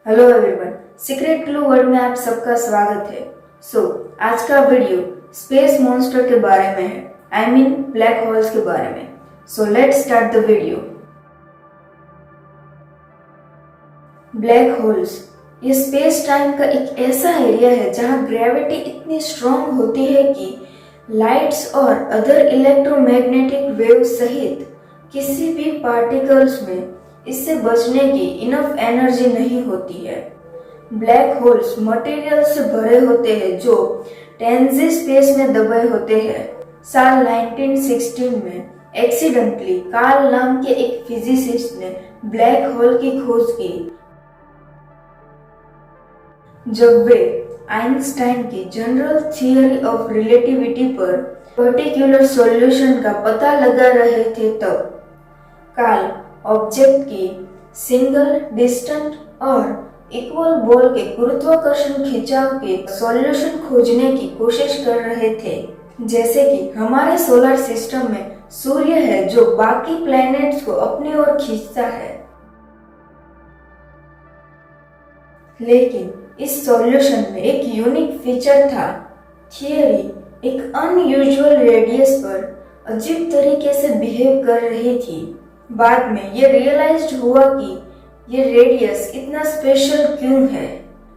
Hello everyone, secret clue world में आप सबका स्वागत है। आज का वीडियो स्पेस मॉन्स्टर के बारे में है, आई मीन ब्लैक होल्स के बारे में। Let's start the video. Black holes ये स्पेस टाइम का एक ऐसा एरिया है जहां ग्रेविटी इतनी स्ट्रॉन्ग होती है कि लाइट्स और अदर इलेक्ट्रोमैग्नेटिक वेव सहित किसी भी पार्टिकल्स में इससे बचने की इनफ एनर्जी नहीं होती है। ब्लैक होल्स मटेरियल से भरे होते हैं जो टेंजी स्पेस में दबे होते हैं। साल 1916 में एक्सीडेंटली कार्ल नाम के एक फिजिसिस्ट ने ब्लैक होल की खोज की। जब वे आइंस्टाइन की जनरल थियरी ऑफ रिलेटिविटी पर पर्टिकुलर सॉल्यूशन का पता लगा रहे थे, तब कार्ल ऑब्जेक्ट की सिंगल, डिस्टेंट और इक्वल बॉल के गुरुत्वाकर्षण खिंचाव के सॉल्यूशन खोजने की कोशिश कर रहे थे। जैसे कि हमारे सोलर सिस्टम में सूर्य है जो बाकी प्लैनेट्स को अपनी ओर खींचता है, लेकिन इस सॉल्यूशन में एक यूनिक फीचर था। थियरी एक अनयूजुअल रेडियस पर अजीब तरीके से बिहेव कर रही थी। बाद में ये रियलाइज्ड हुआ कि ये रेडियस इतना स्पेशल क्यों है।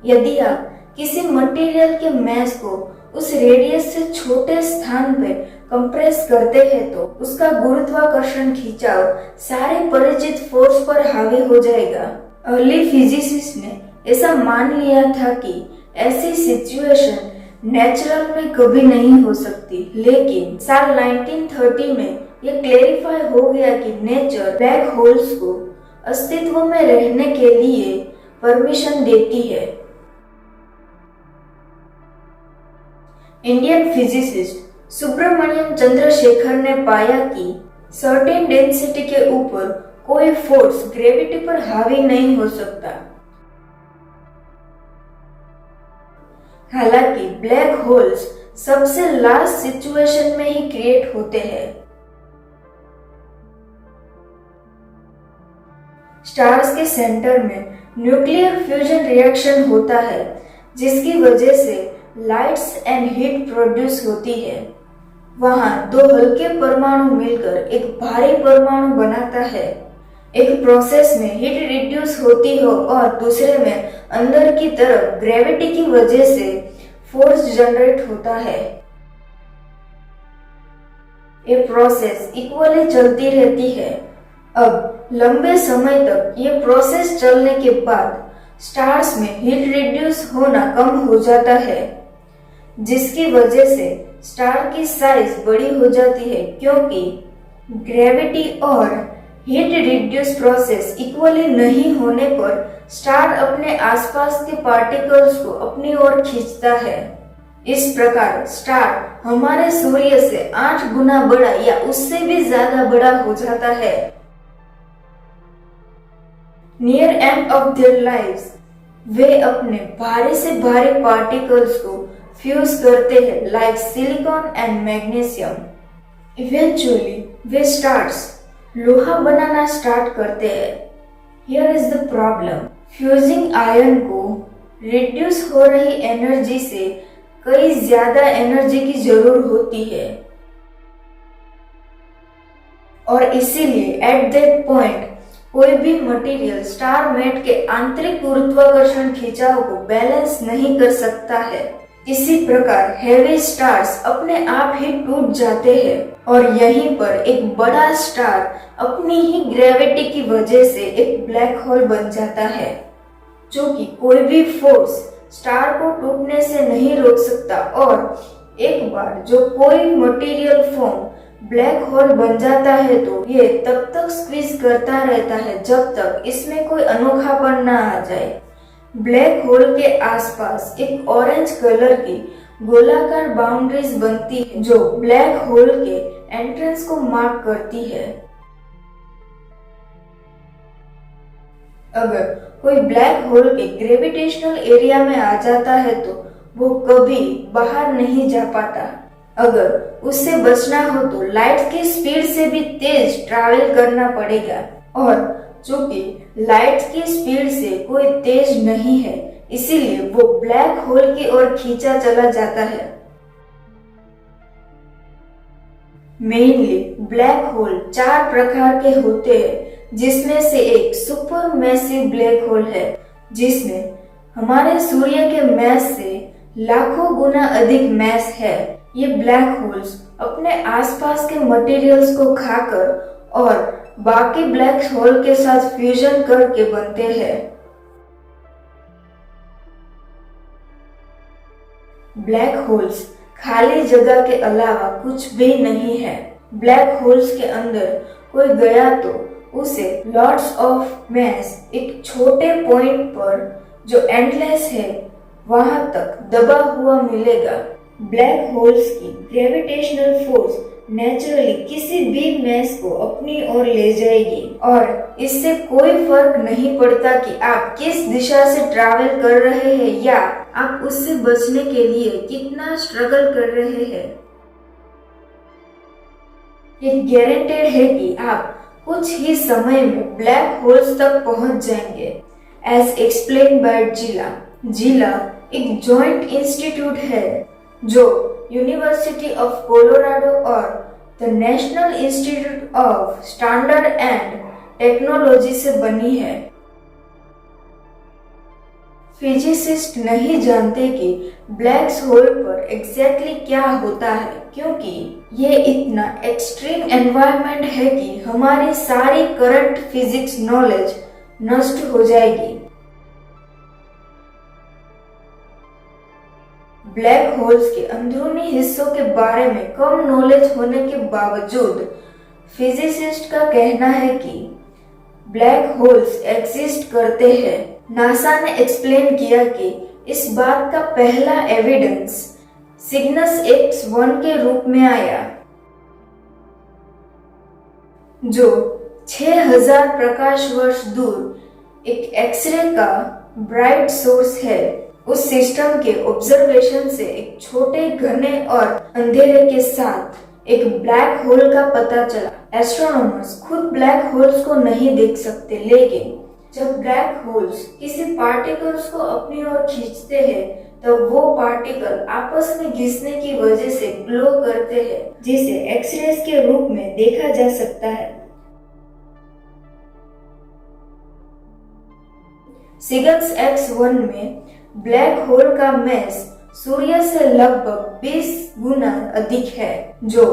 यदि आप किसी मटेरियल के मास को उस रेडियस से छोटे स्थान पे कंप्रेस करते हैं तो उसका गुरुत्वाकर्षण खिंचाव सारे परिचित फोर्स पर हावी हो जाएगा। अर्ली फिजिसिस्ट ने ऐसा मान लिया था कि ऐसी सिचुएशन नेचुरल में कभी नहीं हो सकती, लेकिन साल 1930 में यह क्लेरिफाई हो गया कि नेचर ब्लैक होल्स को अस्तित्व में रहने के लिए परमिशन देती है। इंडियन फिजिसिस्ट सुब्रमण्यम चंद्रशेखर ने पाया कि सर्टेन डेंसिटी के ऊपर कोई फोर्स ग्रेविटी पर हावी नहीं हो सकता। हालांकि ब्लैक होल्स सबसे लास्ट सिचुएशन में ही क्रिएट होते हैं। स्टार्स के सेंटर में न्यूक्लियर फ्यूजन रिएक्शन होता है, जिसकी वजह से लाइट्स एंड हीट प्रोड्यूस होती है। वहां दो हल्के परमाणु मिलकर एक भारी परमाणु बनाता है। एक प्रोसेस में हीट रिड्यूस होती हो और दूसरे में अंदर की तरफ ग्रेविटी की वजह से फोर्स जनरेट होता है। ये प्रोसेस इक्वली चलती रहती है। अब लंबे समय तक ये प्रोसेस चलने के बाद स्टार्स में हीट रिड्यूस होना कम हो जाता है, जिसकी वजह से स्टार की साइज बड़ी हो जाती है, क्योंकि ग्रेविटी और हीट रिड्यूस प्रोसेस इक्वली नहीं होने पर स्टार अपने आसपास के पार्टिकल्स को अपनी ओर खींचता है। इस प्रकार स्टार हमारे सूर्य से 8 गुना बड़ा या उससे भी ज्यादा बड़ा हो जाता है। Near end of their lives वे अपने भारी से भारी पार्टिकल्स को फ्यूज करते हैं, like silicon and magnesium. Eventually वे स्टार्स लोहा बनाना स्टार्ट करते हैं। Here is the problem, fusing iron को रिड्यूस हो रही एनर्जी से कई ज्यादा एनर्जी की जरूरत होती है, और इसीलिए एट दैट पॉइंट कोई भी मटेरियल स्टार मेट के आंतरिक गुरुत्वाकर्षण खिंचाव को बैलेंस नहीं कर सकता है। इसी प्रकार हेवी स्टार्स अपने आप ही टूट जाते हैं और यहीं पर एक बड़ा स्टार अपनी ही ग्रेविटी की वजह से एक ब्लैक होल बन जाता है, जो कि कोई भी फोर्स स्टार को टूटने से नहीं रोक सकता। और एक बार जो कोई मटेरियल फॉर्म ब्लैक होल बन जाता है तो ये तब तक स्क्वीज करता रहता है जब तक इसमें कोई अनोखापन ना आ जाए। ब्लैक होल के आसपास एक ऑरेंज कलर की गोलाकार बाउंड्रीज बनती है जो ब्लैक होल के एंट्रेंस को मार्क करती है। अगर कोई ब्लैक होल के ग्रेविटेशनल एरिया में आ जाता है तो वो कभी बाहर नहीं जा पाता। अगर उससे बचना हो तो लाइट की स्पीड से भी तेज ट्रैवल करना पड़ेगा, और चूंकि लाइट की स्पीड से कोई तेज नहीं है, इसीलिए वो ब्लैक होल की ओर खींचा चला जाता है। मेनली ब्लैक होल 4 प्रकार के होते हैं, जिसमें से एक सुपर मैसिव ब्लैक होल है, जिसमें हमारे सूर्य के मैस से लाखों गुना अधिक मैस है। ये ब्लैक होल्स अपने आसपास के मटेरियल्स को खाकर और बाकी ब्लैक होल के साथ फ्यूजन करके बनते हैं। ब्लैक होल्स खाली जगह के अलावा कुछ भी नहीं है। ब्लैक होल्स के अंदर कोई गया तो उसे लॉट्स ऑफ मैस एक छोटे पॉइंट पर जो एंडलेस है वहां तक दबा हुआ मिलेगा। ब्लैक होल्स की ग्रेविटेशनल फोर्स नेचुरली किसी भी मैस को अपनी ओर ले जाएगी और इससे कोई फर्क नहीं पड़ता कि आप किस दिशा से ट्रैवल कर रहे हैं या आप उससे बचने के लिए कितना स्ट्रगल कर रहे हैं। ये गारंटेड है कि आप कुछ ही समय में ब्लैक होल्स तक पहुंच जाएंगे। एज एक्सप्लेन बाय जिला एक जॉइंट इंस्टीट्यूट है जो यूनिवर्सिटी ऑफ कोलोराडो और the national institute of standard and technology से बनी है। फिजिसिस्ट नहीं जानते कि ब्लैक होल पर एग्जैक्टली क्या होता है, क्योंकि ये इतना एक्सट्रीम एनवायरनमेंट है कि हमारी सारी करंट फिजिक्स नॉलेज नष्ट हो जाएगी। ब्लैक होल्स के अंदरूनी हिस्सों के बारे में कम नॉलेज होने के बावजूद फिजिसिस्ट का कहना है कि ब्लैक होल्स एग्जिस्ट करते हैं। नासा ने एक्सप्लेन किया कि इस बात का पहला एविडेंस सिग्नस X1 के रूप में आया, जो 6000 प्रकाश वर्ष दूर एक एक्सरे का ब्राइट सोर्स है। उस सिस्टम के ऑब्जर्वेशन से एक छोटे घने और अंधेरे के साथ एक ब्लैक होल का पता चला। एस्ट्रोनॉमर्स खुद ब्लैक होल्स को नहीं देख सकते, लेकिन जब ब्लैक होल्स किसी पार्टिकल्स को अपनी ओर खींचते हैं तब वो पार्टिकल आपस में घिसने की वजह से ग्लो करते हैं, जिसे एक्सरेज के रूप में देखा जा सकता है। सिग्नस X1 में ब्लैक होल का मैस सूर्य से लगभग 20 गुना अधिक है, जो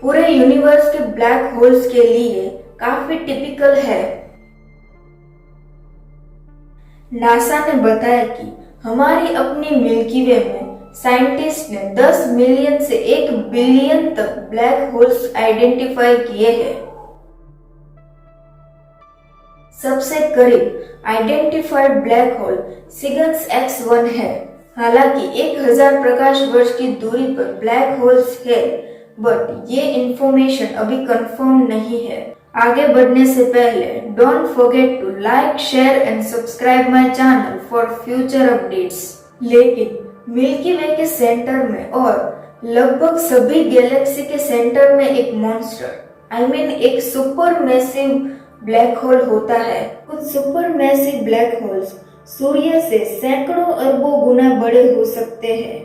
पूरे यूनिवर्स के ब्लैक होल्स के लिए काफी टिपिकल है। नासा ने बताया कि हमारी अपनी मिल्की वे में साइंटिस्ट ने 10 मिलियन से 1 बिलियन तक ब्लैक होल्स आइडेंटिफाई किए हैं। सबसे करीब identified black hole Cygnus X1 है। हालांकि 1000 प्रकाश वर्ष की दूरी पर ब्लैक होल्स है, बट ये इंफॉर्मेशन अभी कंफर्म नहीं है। आगे बढ़ने से पहले don't forget to like, share and subscribe my channel for future updates. लेकिन मिल्की वे के सेंटर में और लगभग सभी गैलेक्सी के सेंटर में एक मॉन्स्टर एक सुपर मैसिव ब्लैक होल होता है। कुछ सुपर मैसिव ब्लैक होल्स सूर्य से सैकड़ों अरबों गुना बड़े हो सकते हैं।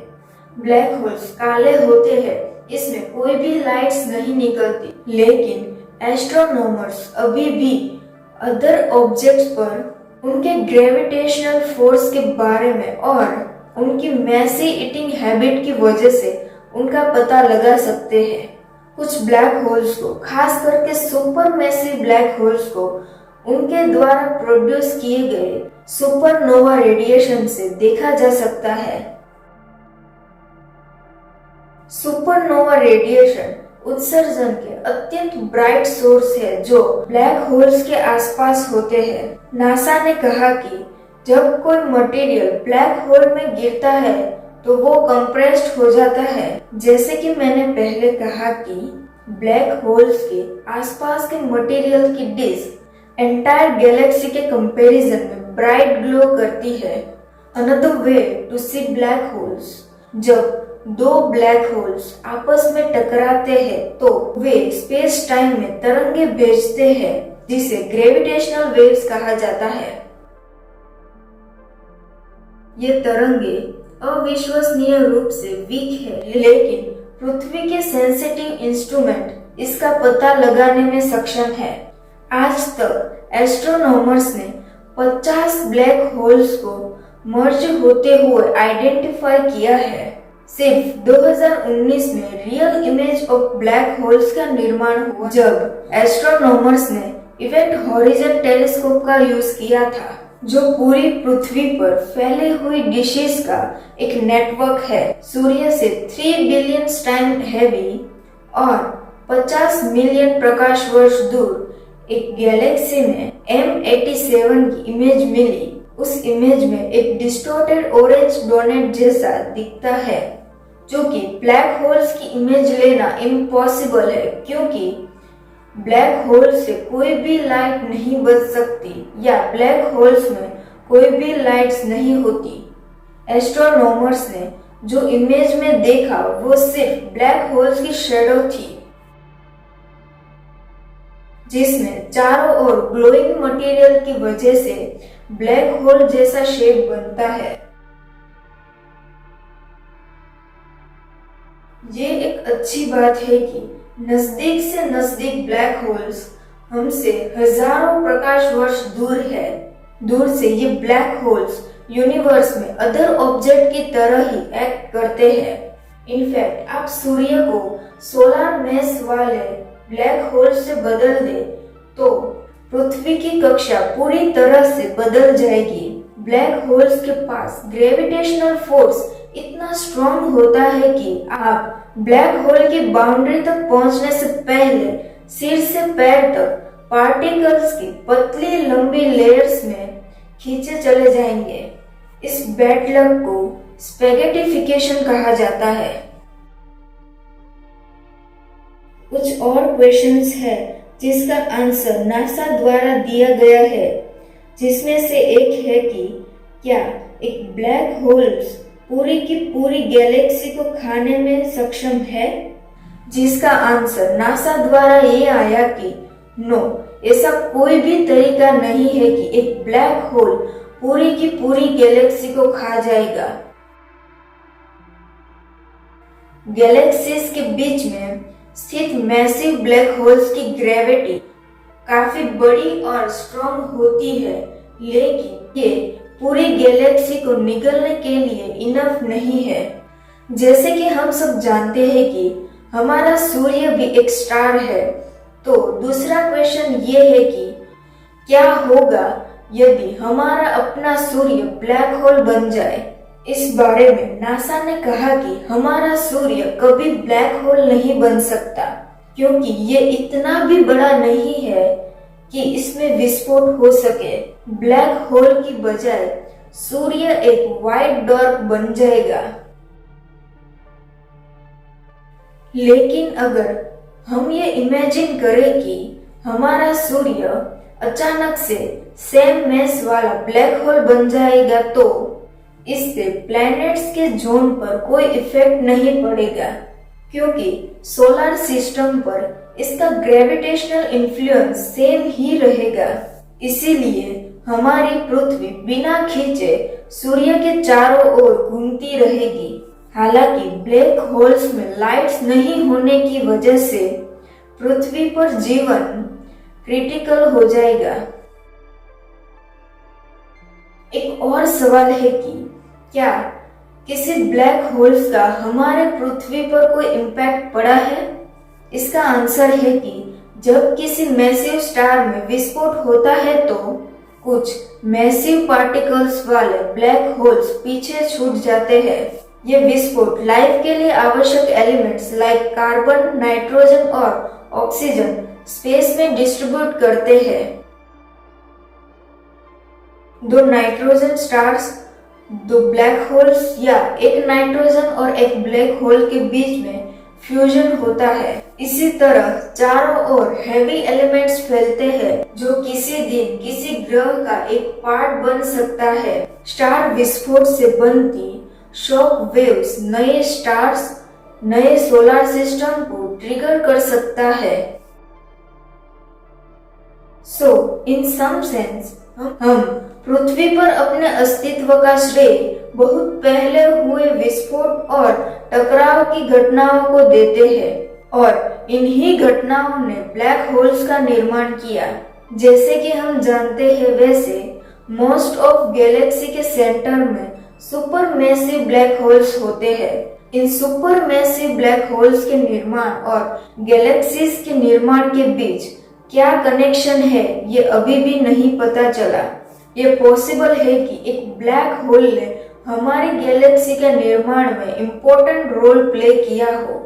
ब्लैक होल्स काले होते हैं, इसमें कोई भी लाइट्स नहीं निकलती, लेकिन एस्ट्रोनॉमर्स अभी भी अदर ऑब्जेक्ट्स पर उनके ग्रेविटेशनल फोर्स के बारे में और उनकी मैसी ईटिंग हैबिट की वजह से उनका पता लगा सकते हैं। कुछ ब्लैक होल्स को, खास करके सुपर मैसिव ब्लैक होल्स को, उनके द्वारा प्रोड्यूस किए गए सुपरनोवा रेडिएशन से देखा जा सकता है। सुपरनोवा रेडिएशन उत्सर्जन के अत्यंत ब्राइट सोर्स है जो ब्लैक होल्स के आसपास होते हैं। नासा ने कहा कि जब कोई मटेरियल ब्लैक होल में गिरता है तो वो कंप्रेस्ड हो जाता है। जैसे कि मैंने पहले कहा कि ब्लैक होल्स के आसपास के मटेरियल की डिस्क एंटायर गैलेक्सी के कंपैरिजन में ब्राइट ग्लो करती है। Another way to see black holes, जब दो ब्लैक होल्स आपस में टकराते हैं तो वे स्पेस टाइम में तरंगे भेजते हैं। जिसे ग्रेविटेशनल वेव्स कहा जाता है। ये तरंगे अविश्वसनीय रूप से वीक है, लेकिन पृथ्वी के सेंसिटिव इंस्ट्रूमेंट इसका पता लगाने में सक्षम है। आज तक एस्ट्रोनॉमर्स ने 50 ब्लैक होल्स को मर्ज होते हुए आइडेंटिफाई किया है। सिर्फ 2019 में real image of black holes का निर्माण हुआ, जब एस्ट्रोनॉमर्स ने इवेंट हॉरिजन टेलीस्कोप का यूज किया था, जो पूरी पृथ्वी पर फैले हुई डिशेस का एक नेटवर्क है। सूर्य से 3 बिलियन टाइम हैवी और 50 मिलियन प्रकाश वर्ष दूर एक गैलेक्सी में M87 की इमेज मिली। उस इमेज में एक डिस्टॉर्टेड ऑरेंज डोनेट जैसा दिखता है, जो कि ब्लैक होल्स की इमेज लेना इम्पॉसिबल है, क्योंकि ब्लैक होल से कोई भी लाइट नहीं बच सकती या ब्लैक होल्स में कोई भी लाइट्स नहीं होती। एस्ट्रोनॉमर्स ने जो इमेज में देखा वो सिर्फ ब्लैक होल्स की शैडो थी, जिसमें चारों ओर ग्लोइंग मटेरियल की वजह से ब्लैक होल जैसा शेप बनता है। ये एक अच्छी बात है कि नजदीक से नजदीक ब्लैक होल्स हमसे हजारों प्रकाश वर्ष दूर है। दूर से ये ब्लैक होल्स यूनिवर्स में अदर ऑब्जेक्ट की तरह ही एक्ट करते हैं। इनफैक्ट आप सूर्य को सोलर मैस वाले ब्लैक होल से बदल दे तो पृथ्वी की कक्षा पूरी तरह से बदल जाएगी। ब्लैक होल्स के पास ग्रेविटेशनल फोर्स इतना स्ट्रॉन्ग होता है कि आप ब्लैक होल की बाउंड्री तक पहुंचने से पहले सिर से पैर तक पार्टिकल्स की पतली लंबी लेयर्स में खींचे चले जाएंगे। इस बैड लक को स्पेगेटिफिकेशन कहा जाता है। कुछ और क्वेश्चंस है जिसका आंसर नासा द्वारा दिया गया है, जिसमें से एक है कि क्या एक ब्लैक होल्स पूरी की पूरी गैलेक्सी को खाने में सक्षम है, जिसका आंसर नासा द्वारा ये आया कि नो, ऐसा कोई भी तरीका नहीं है कि एक ब्लैक होल पूरी की पूरी गैलेक्सी को खा जाएगा। गैलेक्सीज के बीच में स्थित मैसिव ब्लैक होल्स की ग्रेविटी काफी बड़ी और स्ट्रॉन्ग होती है, लेकिन ये पूरी गैलेक्सी को निगलने के लिए इनफ नहीं है। जैसे कि हम सब जानते हैं कि हमारा सूर्य भी एक स्टार है, तो दूसरा क्वेश्चन ये है कि क्या होगा यदि हमारा अपना सूर्य ब्लैक होल बन जाए। इस बारे में नासा ने कहा कि हमारा सूर्य कभी ब्लैक होल नहीं बन सकता, क्योंकि ये इतना भी बड़ा नहीं है कि इसमें विस्फोट हो सके। ब्लैक होल की बजाय सूर्य एक व्हाइट डॉर्क बन जाएगा। लेकिन अगर हम ये इमेजिन करें कि हमारा सूर्य अचानक से सेम मैस वाला ब्लैक होल बन जाएगा, तो इससे प्लैनेट्स के जोन पर कोई इफेक्ट नहीं पड़ेगा, क्योंकि सोलर सिस्टम पर इसका ग्रेविटेशनल इन्फ्लुएंस सेम ही रहेगा। इसीलिए हमारी पृथ्वी बिना खींचे सूर्य के चारों ओर घूमती रहेगी। हालांकि ब्लैक होल्स में लाइट्स नहीं होने की वजह से पृथ्वी पर जीवन क्रिटिकल हो जाएगा। एक और सवाल है कि क्या किसी ब्लैक होल्स का हमारे पृथ्वी पर कोई इम्पैक्ट पड़ा है। इसका आंसर है कि जब किसी मैसिव स्टार में विस्फोट होता है तो कुछ मैसिव पार्टिकल्स वाले ब्लैक होल्स पीछे छूट जाते हैं। ये विस्फोट लाइफ के लिए आवश्यक एलिमेंट्स लाइक कार्बन, नाइट्रोजन और ऑक्सीजन स्पेस में डिस्ट्रीब्यूट करते हैं। दो नाइट्रोजन स्टार्स, दो ब्लैक होल्स या एक नाइट्रोजन और एक ब्लैक होल के बीच में फ्यूजन होता है। इसी तरह चारों ओर हैवी एलिमेंट्स फैलते हैं, जो किसी दिन किसी ग्रह का एक पार्ट बन सकता है। स्टार विस्फोट से बनती शॉक वेव्स नए स्टार्स, नए सोलर सिस्टम को ट्रिगर कर सकता है। सो इन सम सेंस हम पृथ्वी पर अपने अस्तित्व का श्रेय बहुत पहले हुए विस्फोट और टकराव की घटनाओं को देते हैं और इन्हीं घटनाओं ने ब्लैक होल्स का निर्माण किया। जैसे कि हम जानते हैं वैसे मोस्ट ऑफ गैलेक्सी के सेंटर में सुपर मैसिव ब्लैक होल्स होते हैं। इन सुपर मैसिव ब्लैक होल्स के निर्माण और गैलेक्सीज के निर्माण के बीच क्या कनेक्शन है ये अभी भी नहीं पता चला। ये पॉसिबल है कि एक ब्लैक होल ने हमारी गैलेक्सी के निर्माण में इम्पोर्टेंट रोल प्ले किया हो,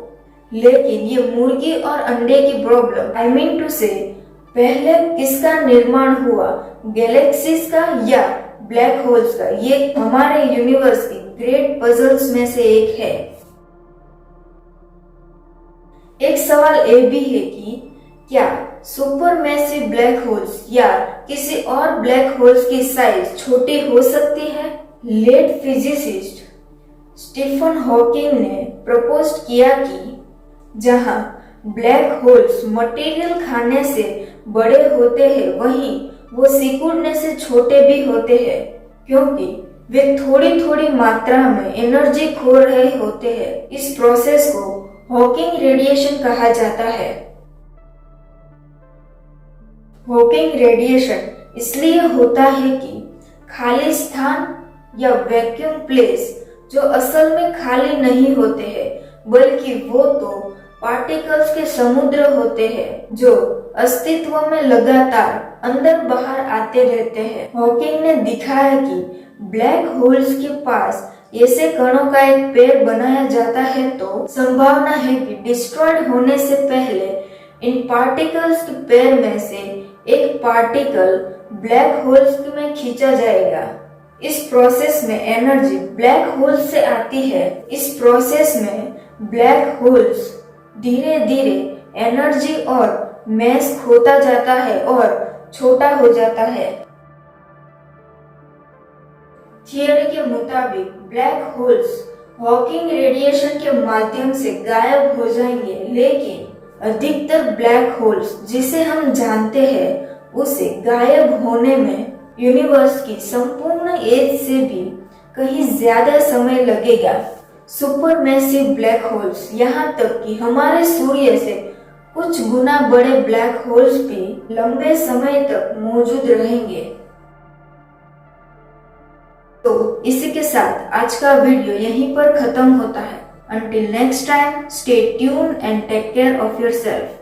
लेकिन ये मुर्गी और अंडे की प्रॉब्लम आई मीन टू से पहले किसका निर्माण हुआ, गैलेक्सीज का या ब्लैक होल्स का, ये हमारे यूनिवर्स की ग्रेट पजल्स में से एक है। एक सवाल ये भी है कि क्या सुपर मैसिव ब्लैक होल्स या किसी और ब्लैक होल्स की साइज छोटी हो सकती है? लेट फिजिसिस्ट स्टीफन हॉकिंग ने प्रपोज किया कि जहां ब्लैक होल्स मटेरियल खाने से बड़े होते हैं वहीं वो सिकुड़ने से छोटे भी होते हैं, क्योंकि वे थोड़ी थोड़ी मात्रा में एनर्जी खो रहे होते हैं। इस प्रोसेस को हॉकिंग रेडिएशन कहा जाता है। हॉकिंग रेडिएशन इसलिए होता है कि खाली स्थान या वैक्यूम प्लेस जो असल में खाली नहीं होते हैं, बल्कि वो तो पार्टिकल्स के समुद्र होते हैं जो अस्तित्व में लगातार अंदर बाहर आते रहते हैं। हॉकिंग ने दिखाया कि ब्लैक होल्स के पास ऐसे कणों का एक पेड़ बनाया जाता है तो संभावना है कि डिस्ट्रॉयड होने से पहले इन पार्टिकल्स के पेड़ में से एक पार्टिकल ब्लैक होल्स में खींचा जाएगा। इस प्रोसेस में एनर्जी ब्लैक होल्स से आती है। इस प्रोसेस में ब्लैक होल्स धीरे धीरे एनर्जी और मैस खोता जाता है और छोटा हो जाता है। थियरी के मुताबिक ब्लैक होल्स हॉकिंग रेडिएशन के माध्यम से गायब हो जाएंगे, लेकिन अधिकतर ब्लैक होल्स जिसे हम जानते हैं उसे गायब होने में यूनिवर्स की संपूर्ण एज से भी कहीं ज्यादा समय लगेगा। सुपर मैसिव ब्लैक होल्स यहाँ तक कि हमारे सूर्य से कुछ गुना बड़े ब्लैक होल्स भी लंबे समय तक मौजूद रहेंगे। तो इसी के साथ आज का वीडियो यहीं पर खत्म होता है। Until next time, stay tuned and take care of yourself.